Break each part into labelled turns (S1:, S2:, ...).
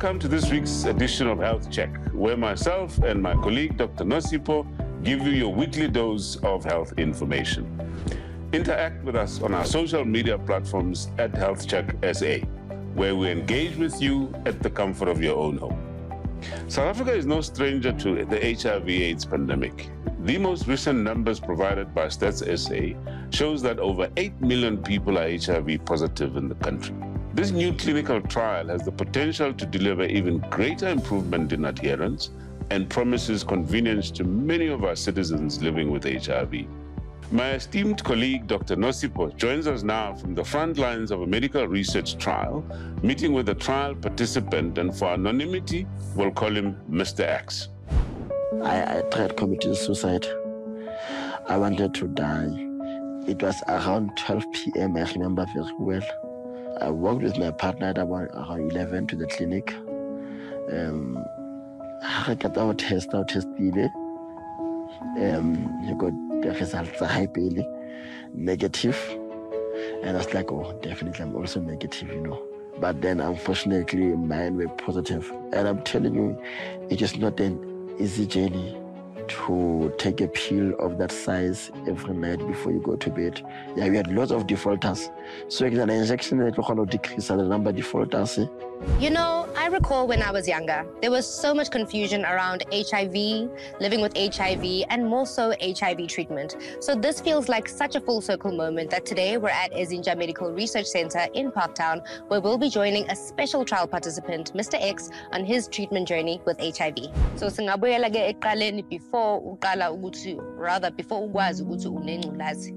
S1: Welcome to this week's edition of Health Check, where myself and my colleague, Dr. Nosipho, give you your weekly dose of health information. Interact with us on our social media platforms at Health Check SA, where we engage with you at the comfort of your own home. South Africa is no stranger to the HIV/AIDS pandemic. The most recent numbers provided by Stats SA shows that over 8 million people are HIV positive in the country. This new clinical trial has the potential to deliver even greater improvement in adherence and promises convenience to many of our citizens living with HIV. My esteemed colleague, Dr. Nosipho, joins us now from the front lines of a medical research trial, meeting with a trial participant, and for anonymity, we'll call him Mr. X.
S2: I tried committing suicide. I wanted to die. It was around 12 p.m., I remember very well. I walked with my partner at about around 11 to the clinic. I got our test. You got the results are high, negative. And I was like, oh, definitely I'm also negative, you know. But then, unfortunately, mine were positive. And I'm telling you, it is not an easy journey to take a pill of that size every night before you go to bed. Yeah, we had lots of defaulters. So an injection that will decrease the number of defaulters.
S3: You know, I recall when I was younger, there was so much confusion around HIV, living with HIV, and more so HIV treatment. So this feels like such a full circle moment that today we're at Ezinja Medical Research Center in Parktown, where we'll be joining a special trial participant, Mr. X, on his treatment journey with HIV. So singabuyela ke eqaleni before ukwazi ukuthi unengculazi.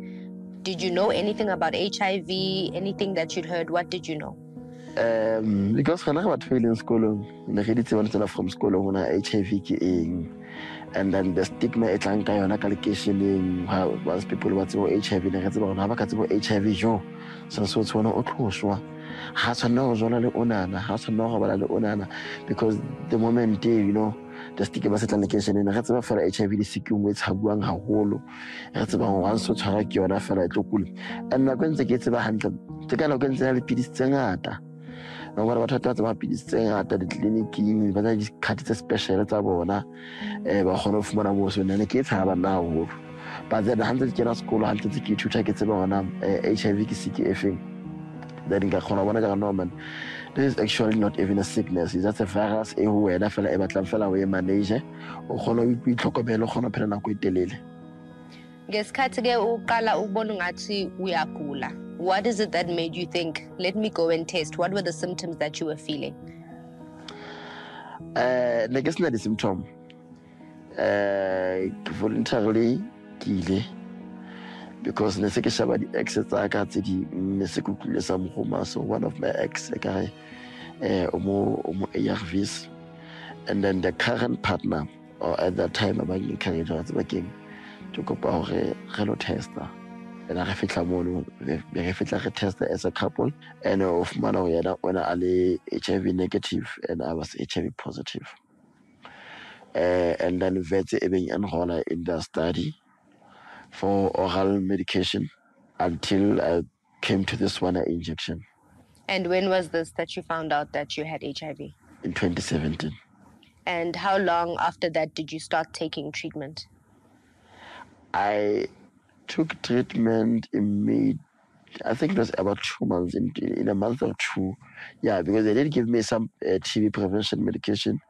S3: Did you know anything about HIV, anything that you'd heard? What did you know?
S2: Because when I was in school, I from school when HIV came, and then the stigma is like calculation once people were HIV, they had HIV, so it's one of those. How to know because the moment you know the stigma is calculation, and I had to for HIV the sick with Haguang Holo, I had to one so to you and I felt like and I'm going to get to the hand to kind of get the no matter what I thought about this at the clinic, but I just cut it a special at Abona, one of my was when the kids have now. But then 100 years school, I had to check it on HIV CKF. Then in Gakona Norman. This is actually not even a sickness, it's just a virus who had a fella ever away manager or Hono we talk about Hono Penako Delele.
S3: Geskatige ukala ubonu ngathi uyagula. What is it that made you think, let me go and test? What were the symptoms that you were feeling?
S2: I guess not the symptom. Voluntarily kile because the exercise so one of my ex guy ARVs, and then the current partner or at that time I'm working to go power tester. And I reflect test as a couple, and of man when I HIV negative and I was HIV positive. And then vets even enroll in the study for oral medication until I came to this one injection.
S3: And when was this that you found out that you had HIV?
S2: In 2017.
S3: And how long after that did you start taking treatment?
S2: I took treatment in May. I think it was about 2 months, in a month or two. Yeah, because they did give me some TB prevention medication.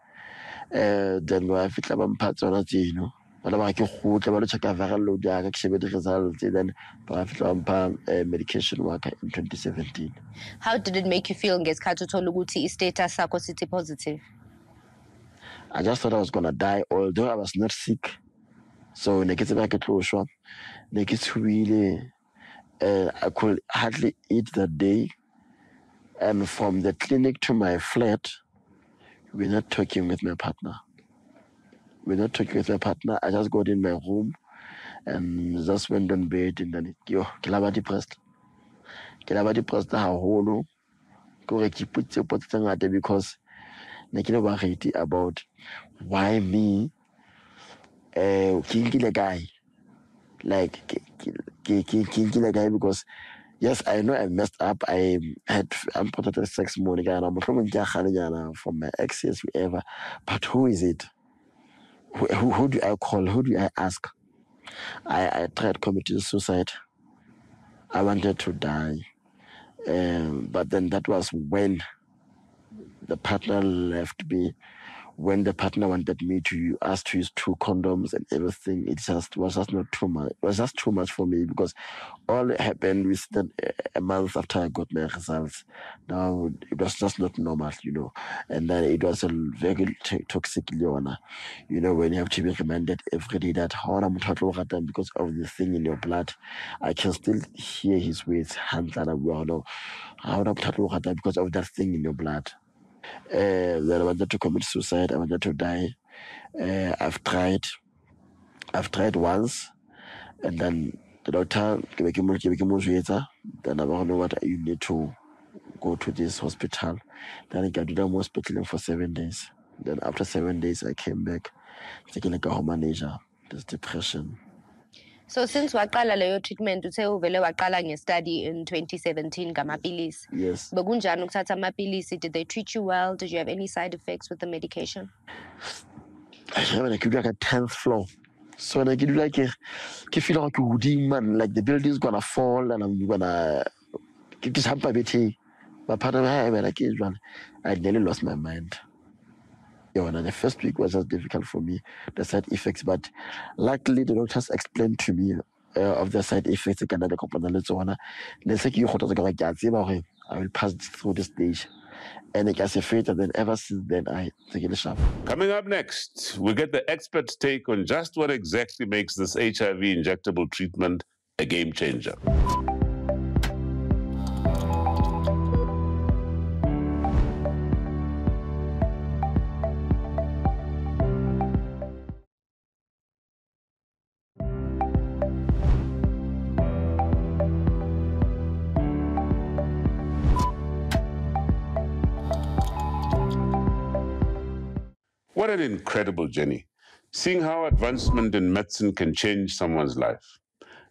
S2: Then I feel like parts on it, you know. But I can check a viral load, I can the results. Then I feel like medication work in 2017.
S3: How did it make you feel? Status positive.
S2: I just thought I was gonna die, although I was not sick. So negative I could close. Really, I could hardly eat that day. And from the clinic to my flat, we're not talking with my partner. I just got in my room and just went on bed and then Kilaba depressed. How whole because I about why me killing a guy. Like killing a guy because Yes, I know I messed up. I had unprotected sex morning and I'm from my exes, whoever. But who is it? Who do I call? Who do I ask? I tried committing suicide. I wanted to die. But then that was when the partner left me. When the partner wanted me to ask to use 2 condoms and everything, it just was just not too much. It was just too much for me because all it happened within a month after I got my results. Now it was just not normal, and then it was a very toxic, when you have to be reminded every day that because of the thing in your blood, I can still hear his words, because of that thing in your blood. Then I wanted to commit suicide. I wanted to die. I've tried once, and then the doctor then I don't know what you need to go to this hospital. Then I got to the hospital for 7 days. Then after 7 days, I came back taking like a home manager. This depression.
S3: So since waqala leyo treatment uthe uvele waqala nge-study in 2017 ngamapilisi.
S2: Yes.
S3: Bekunjani ukuthatha amapilisi? Did they treat you well? Did you have any side effects with the medication?
S2: I could like a 10th floor. So when I get like I feel like man, like the building's gonna fall and I'm gonna just have my partner, I nearly lost my mind. And the first week was just difficult for me, the side effects, but luckily the doctors explained to me of the side effects. They said I will pass through this stage. And I guess and then ever since then I take it sharp.
S1: Coming up next, we get the expert's take on just what exactly makes this HIV injectable treatment a game changer. What an incredible journey, seeing how advancement in medicine can change someone's life.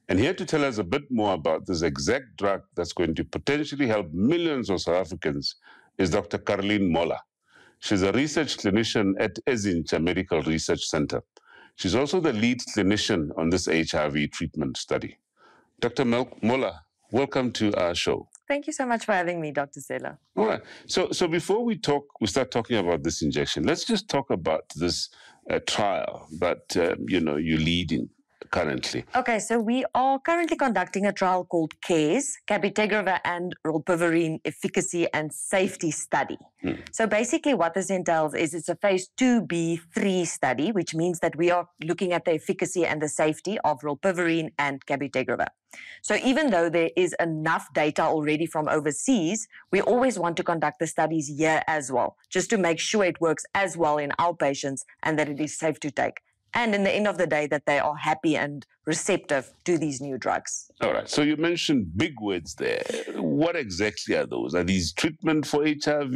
S1: And here to tell us a bit more about this exact drug that's going to potentially help millions of South Africans is Dr. Carleen Moller. She's a research clinician at Ezincha Medical Research Center. She's also the lead clinician on this HIV treatment study. Dr. Moller, welcome to our show.
S4: Thank you so much for having me, Dr. Sela.
S1: All right. So before we start talking about this injection, let's just talk about this trial that you're leading currently.
S4: Okay, so we are currently conducting a trial called CARES, cabotegravir and rilpivirine efficacy and safety study. So basically what this entails is it's a phase 2b/3 study, which means that we are looking at the efficacy and the safety of rilpivirine and cabotegravir. So even though there is enough data already from overseas, we always want to conduct the studies here as well, just to make sure it works as well in our patients and that it is safe to take. And in the end of the day, that they are happy and receptive to these new drugs.
S1: All right. So you mentioned big words there. What exactly are those? Are these treatment for HIV?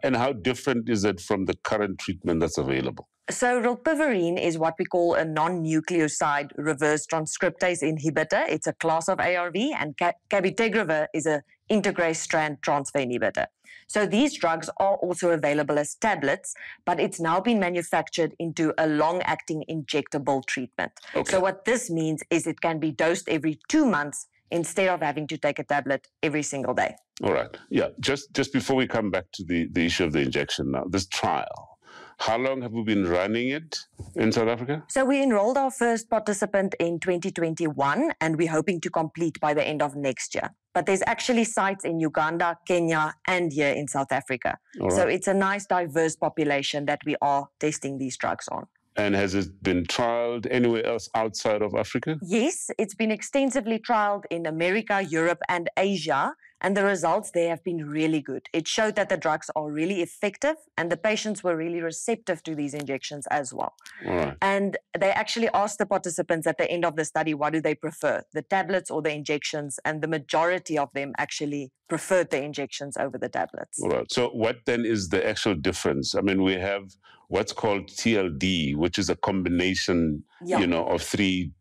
S1: And how different is it from the current treatment that's available?
S4: So rilpivirine is what we call a non-nucleoside reverse transcriptase inhibitor. It's a class of ARV, and cabotegravir is an integrase strand transfer inhibitor. So these drugs are also available as tablets, but it's now been manufactured into a long-acting injectable treatment.
S1: Okay.
S4: So what this means is it can be dosed every 2 months instead of having to take a tablet every single day.
S1: All right. Yeah. Just before we come back to the issue of the injection now, this trial, how long have we been running it in South Africa?
S4: So we enrolled our first participant in 2021, and we're hoping to complete by the end of next year. But there's actually sites in Uganda, Kenya, and here in South Africa. Right. So it's a nice, diverse population that we are testing these drugs on.
S1: And has it been trialed anywhere else outside of Africa?
S4: Yes, it's been extensively trialed in America, Europe, and Asia. And the results there have been really good. It showed that the drugs are really effective and the patients were really receptive to these injections as well.
S1: All right.
S4: And they actually asked the participants at the end of the study, what do they prefer, the tablets or the injections? And the majority of them actually preferred the injections over the tablets.
S1: All right. So what then is the actual difference? I mean, we have what's called TLD, which is a combination, of 3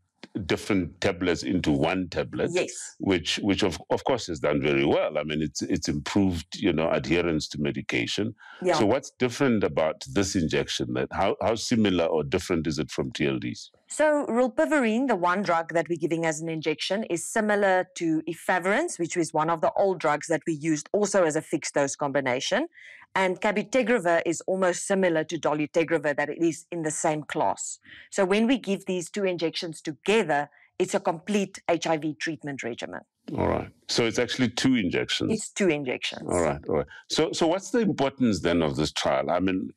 S1: different tablets into one tablet.
S4: Yes.
S1: Which of course has done very well. I mean, it's improved, adherence to medication.
S4: Yeah.
S1: So what's different about this injection? How similar or different is it from TLDs?
S4: So rilpivirine, the one drug that we're giving as an injection, is similar to efavirenz, which is one of the old drugs that we used also as a fixed dose combination. And cabotegravir is almost similar to dolutegravir, that it is in the same class. So when we give these two injections together, it's a complete HIV treatment regimen.
S1: All right. So it's actually 2 injections.
S4: It's 2 injections.
S1: All right. All right. So what's the importance then of this trial? I mean,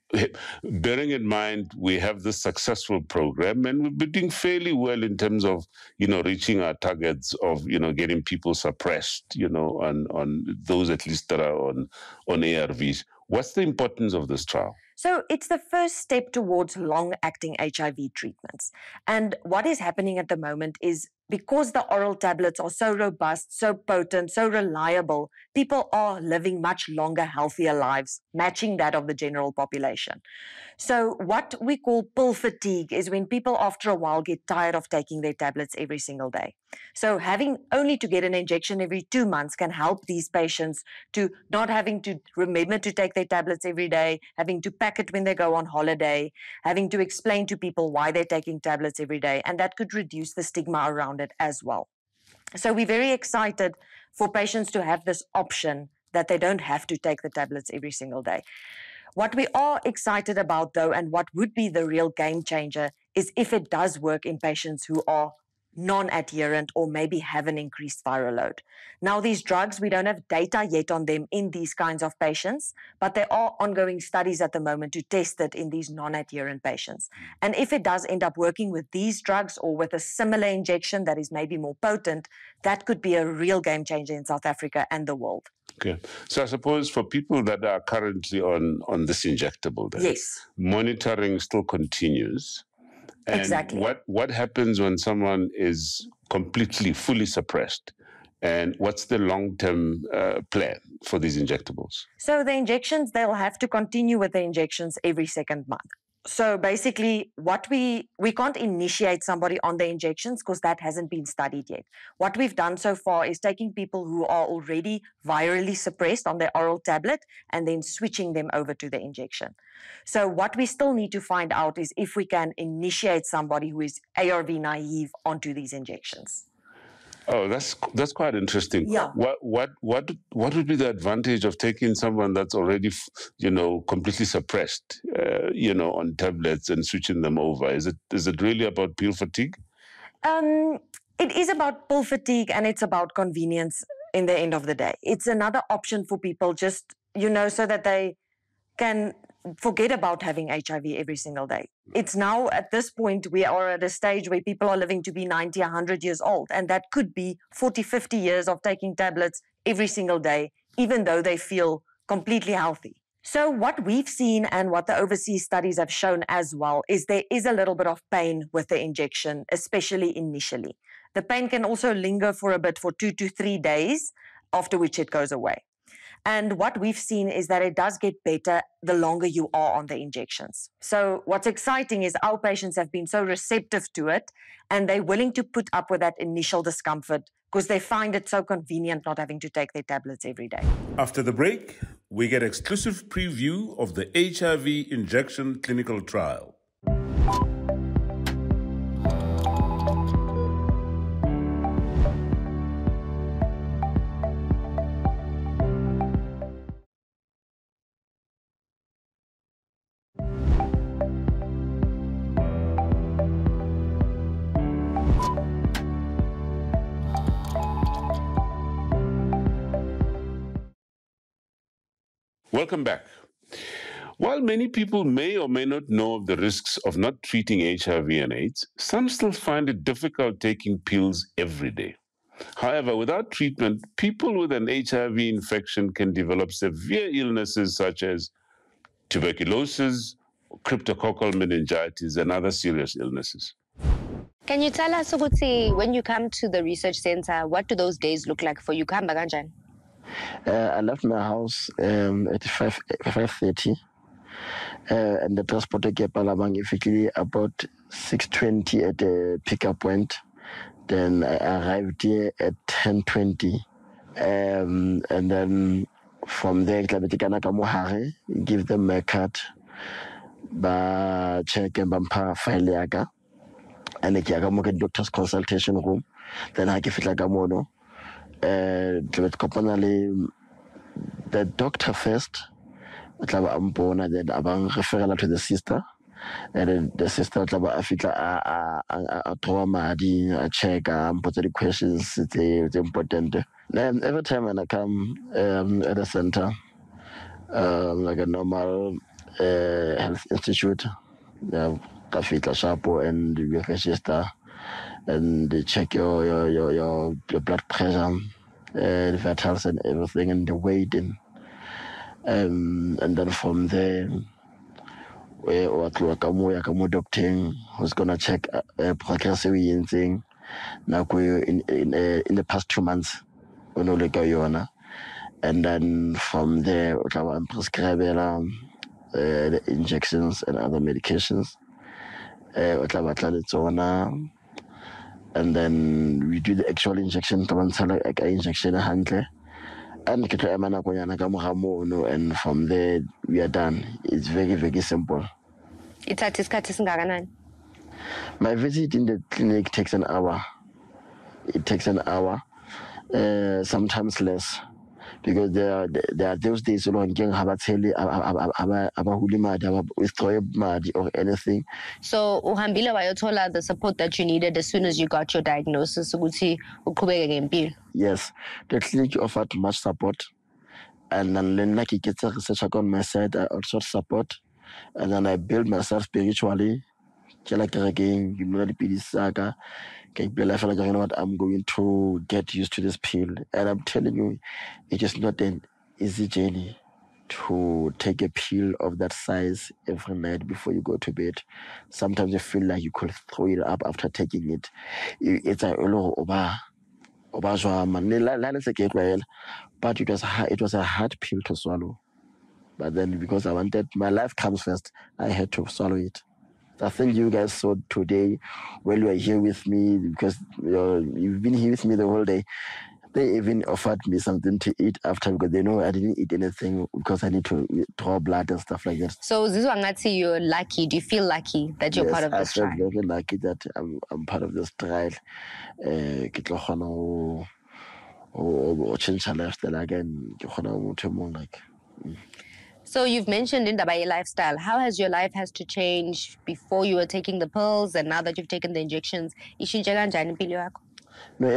S1: bearing in mind we have this successful program and we've been doing fairly well in terms of, reaching our targets of, getting people suppressed, on those at least that are on ARVs. What's the importance of this trial?
S4: So it's the first step towards long-acting HIV treatments. And what is happening at the moment is because the oral tablets are so robust, so potent, so reliable, people are living much longer, healthier lives, matching that of the general population. So what we call pill fatigue is when people after a while get tired of taking their tablets every single day. So having only to get an injection every 2 months can help these patients to not having to remember to take their tablets every day, having to pack it when they go on holiday, having to explain to people why they're taking tablets every day, and that could reduce the stigma around it as well. So we're very excited for patients to have this option that they don't have to take the tablets every single day. What we are excited about, though, and what would be the real game changer is if it does work in patients who are non-adherent or maybe have an increased viral load. Now, these drugs, we don't have data yet on them in these kinds of patients, but there are ongoing studies at the moment to test it in these non-adherent patients. And if it does end up working with these drugs or with a similar injection that is maybe more potent, that could be a real game changer in South Africa and the world.
S1: Okay. So I suppose for people that are currently on this injectable, then,
S4: yes,
S1: monitoring still continues. And
S4: exactly.
S1: What happens when someone is completely, fully suppressed? And what's the long-term plan for these injectables?
S4: So the injections, they'll have to continue with the injections every second month. So basically, what we can't initiate somebody on the injections because that hasn't been studied yet. What we've done so far is taking people who are already virally suppressed on their oral tablet and then switching them over to the injection. So what we still need to find out is if we can initiate somebody who is ARV naive onto these injections.
S1: Oh, that's quite interesting.
S4: Yeah.
S1: What would be the advantage of taking someone that's already, completely suppressed, on tablets and switching them over? Is it really about pill fatigue?
S4: It is about pill fatigue and it's about convenience in the end of the day. It's another option for people just, so that they can forget about having HIV every single day. It's now at this point, we are at a stage where people are living to be 90, 100 years old. And that could be 40, 50 years of taking tablets every single day, even though they feel completely healthy. So what we've seen and what the overseas studies have shown as well is there is a little bit of pain with the injection, especially initially. The pain can also linger for a bit for 2 to 3 days, after which it goes away. And what we've seen is that it does get better the longer you are on the injections. So what's exciting is our patients have been so receptive to it and they're willing to put up with that initial discomfort because they find it so convenient not having to take their tablets every day.
S1: After the break, we get exclusive preview of the HIV injection clinical trial. Welcome back. While many people may or may not know of the risks of not treating HIV and AIDS, some still find it difficult taking pills every day. However, without treatment, people with an HIV infection can develop severe illnesses such as tuberculosis, cryptococcal meningitis, and other serious illnesses.
S3: Can you tell us, Uguti, when you come to the research center, what do those days look like for you?
S2: I left my house at 5:30, and the transport ke palamang effectively about 6:20 at the pickup point. Then I arrived here at 10:20. And then from there, give them my card, ba check and bumper file yaga, and I get doctor's consultation room. Then I give it like a mono. The doctor first, then abang referral to the sister. And then the sister a check put the questions it's important. Then every time when I come at the center, like a normal health institute, Kafita Shapo and you register and they check your blood pressure, the vitals and everything and the weight and then from there doctor who's gonna check progress in thing now in the past 2 months and then from there I'm prescribe the injections and other medications and then we do the actual injection injection handle and from there we are done. It's very, very simple. My visit in the clinic takes an hour. It takes an hour, sometimes less, because there are those days or anything.
S3: So uhambile wayothola the support that you needed as soon as you got your diagnosis.
S2: Yes, the clinic offered much support, and then like it gets a research on my side, I also support, and then I build myself spiritually. Again, you know what, I'm going to get used to this pill, and I'm telling you, it is not an easy journey to take a pill of that size every night before you go to bed. Sometimes you feel like you could throw it up after taking it. It's a but it was a hard pill to swallow. But then because I wanted my life comes first, I had to swallow it. I think you guys saw today when you are here with me, because you've been here with me the whole day. They even offered me something to eat after, because they know I didn't eat anything because I need to draw blood and stuff like that.
S3: So this one, you're lucky. Do you feel lucky that you're part of this trial?
S2: I feel very lucky that I'm part of this trial. Change my lifestyle again.
S3: So you've mentioned in the lifestyle. How has your life has to change before you were taking the pills and now that you've taken the injections?
S2: No,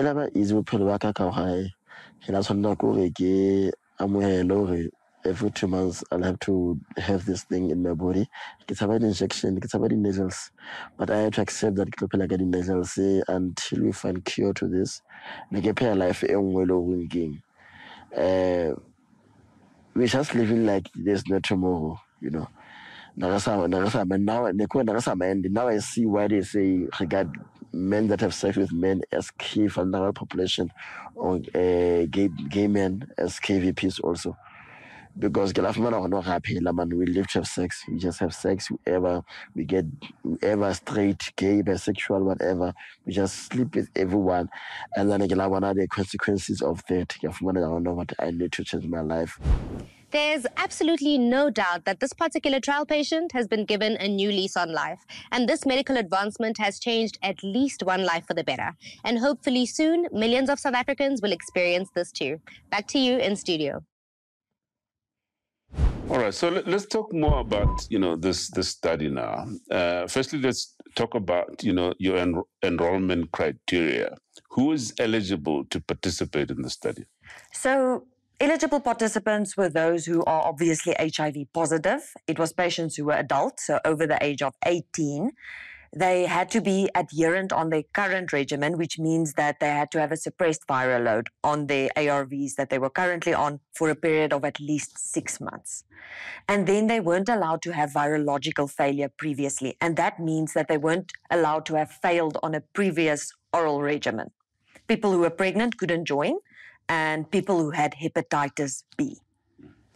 S2: every 2 months I'll have to have this thing in my body. It's about injection, it's about nasals. But I have to accept that it's like nasals until we find cure to this. Life we're just living like there's no tomorrow, you know. Now I see why they say regard men that have sex with men as key vulnerable population, or gay men as KVPs also. Because we live to have sex. We just have sex whoever we get, whoever straight, gay, bisexual, whatever. We just sleep with everyone. And then what are the consequences of that? I don't know what I need to change my life.
S3: There's absolutely no doubt that this particular trial patient has been given a new lease on life. And this medical advancement has changed at least one life for the better. And hopefully soon, millions of South Africans will experience this too. Back to you in studio.
S1: All right, so let's talk more about, this study now. Firstly, let's talk about, your enrollment criteria. Who is eligible to participate in the study?
S4: So eligible participants were those who are obviously HIV positive. It was patients who were adults, so over the age of 18. They had to be adherent on their current regimen, which means that they had to have a suppressed viral load on their ARVs that they were currently on for a period of at least 6 months. And then they weren't allowed to have virological failure previously. And that means that they weren't allowed to have failed on a previous oral regimen. People who were pregnant couldn't join, and people who had hepatitis B.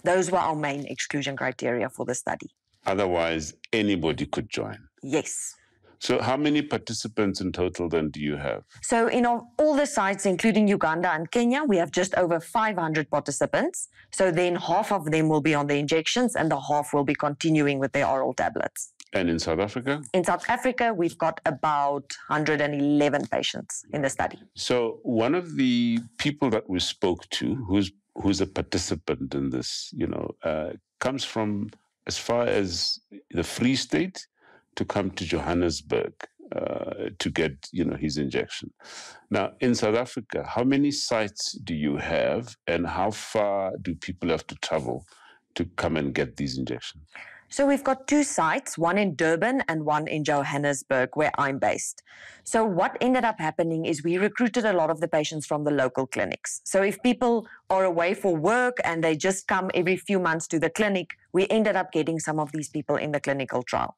S4: Those were our main exclusion criteria for the study.
S1: Otherwise, anybody could join.
S4: Yes.
S1: So how many participants in total then do you have?
S4: So in all the sites, including Uganda and Kenya, we have just over 500 participants. So then half of them will be on the injections and the half will be continuing with their oral tablets.
S1: And in South Africa?
S4: In South Africa, we've got about 111 patients in the study.
S1: So one of the people that we spoke to, who's a participant in this, comes from as far as the Free State to come to Johannesburg to get, his injection. Now, in South Africa, how many sites do you have, and how far do people have to travel to come and get these injections?
S4: So we've got 2 sites, one in Durban and one in Johannesburg, where I'm based. So what ended up happening is we recruited a lot of the patients from the local clinics. So if people are away for work and they just come every few months to the clinic, we ended up getting some of these people in the clinical trial.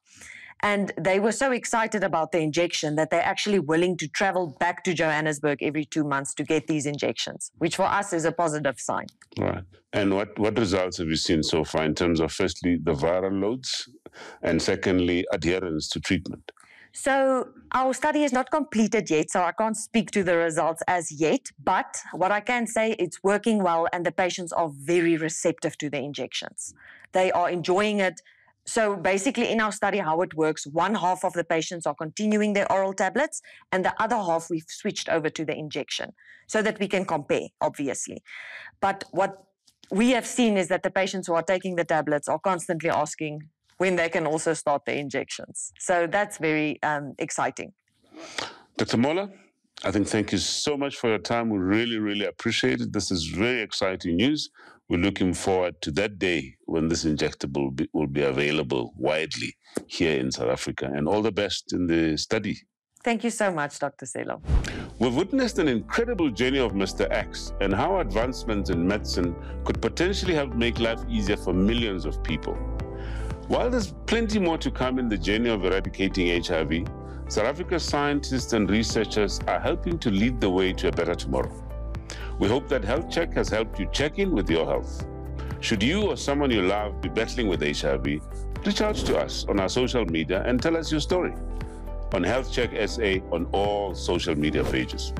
S4: And they were so excited about the injection that they're actually willing to travel back to Johannesburg every 2 months to get these injections, which for us is a positive sign.
S1: Right. And what results have you seen so far in terms of, firstly, the viral loads, and secondly, adherence to treatment?
S4: So our study is not completed yet, so I can't speak to the results as yet. But what I can say, it's working well, and the patients are very receptive to the injections. They are enjoying it. So basically in our study, how it works, one half of the patients are continuing their oral tablets and the other half we've switched over to the injection so that we can compare, obviously. But what we have seen is that the patients who are taking the tablets are constantly asking when they can also start the injections. So that's very exciting.
S1: Dr. Mola, I think thank you so much for your time. We really, really appreciate it. This is very exciting news. We're looking forward to that day when this injectable will be available widely here in South Africa. And all the best in the study.
S4: Thank you so much, Dr. Selo.
S1: We've witnessed an incredible journey of Mr. X and how advancements in medicine could potentially help make life easier for millions of people. While there's plenty more to come in the journey of eradicating HIV, South Africa's scientists and researchers are helping to lead the way to a better tomorrow. We hope that Health Check has helped you check in with your health. Should you or someone you love be battling with HIV, reach out to us on our social media and tell us your story on Health Check SA on all social media pages.